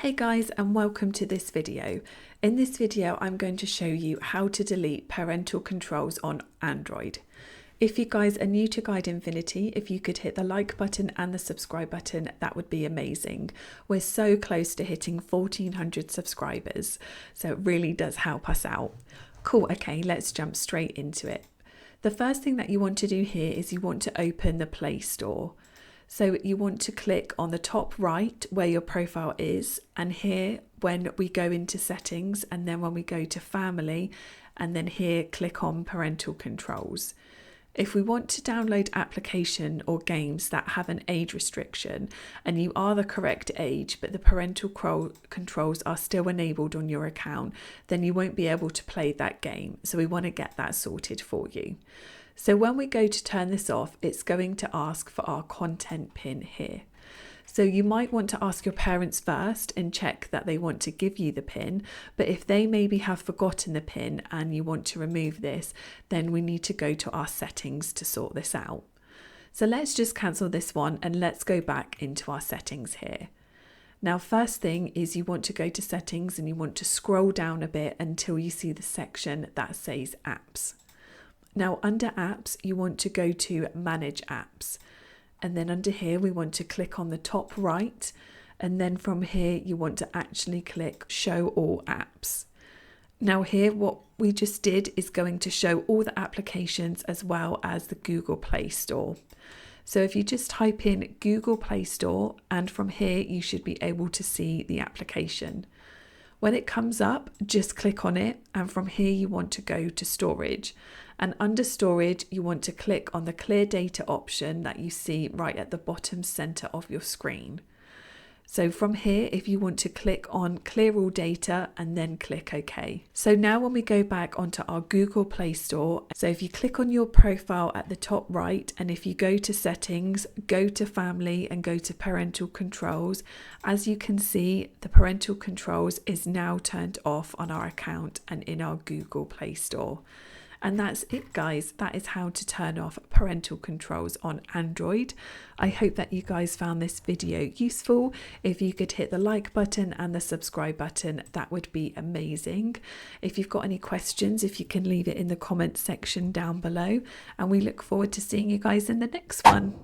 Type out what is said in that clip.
Hey guys, and welcome to this video. In this video I'm going to show you how to delete parental controls on Android. If you guys are new to Guide Infinity, if you could hit the like button and the subscribe button, that would be amazing. We're so close to hitting 1400 subscribers, so it really does help us out. Cool, okay, let's jump straight into it. The first thing that you want to do here is you want to open the Play Store. So you want to click on the top right where your profile is, and here when we go into settings, and then when we go to family, and then here click on parental controls. If we want to download application or games that have an age restriction and you are the correct age but the parental controls are still enabled on your account, then you won't be able to play that game. So we want to get that sorted for you. So when we go to turn this off, it's going to ask for our content pin here. So you might want to ask your parents first and check that they want to give you the pin, but if they maybe have forgotten the pin and you want to remove this, then we need to go to our settings to sort this out. So let's just cancel this one and let's go back into our settings here. Now, first thing is you want to go to settings and you want to scroll down a bit until you see the section that says apps. Now under apps, you want to go to manage apps. And then under here, we want to click on the top right. And then from here, you want to actually click show all apps. Now here, what we just did is going to show all the applications as well as the Google Play Store. So if you just type in Google Play Store, and from here, you should be able to see the application. When it comes up, just click on it, and from here you want to go to storage. And under storage, you want to click on the clear data option that you see right at the bottom center of your screen. So from here, if you want to click on clear all data and then click OK. So now when we go back onto our Google Play Store, so if you click on your profile at the top right, and if you go to settings, go to family and go to parental controls, as you can see, the parental controls is now turned off on our account and in our Google Play Store. And that's it, guys. That is how to turn off parental controls on Android. I hope that you guys found this video useful. If you could hit the like button and the subscribe button, that would be amazing. If you've got any questions, if you can leave it in the comments section down below. And we look forward to seeing you guys in the next one.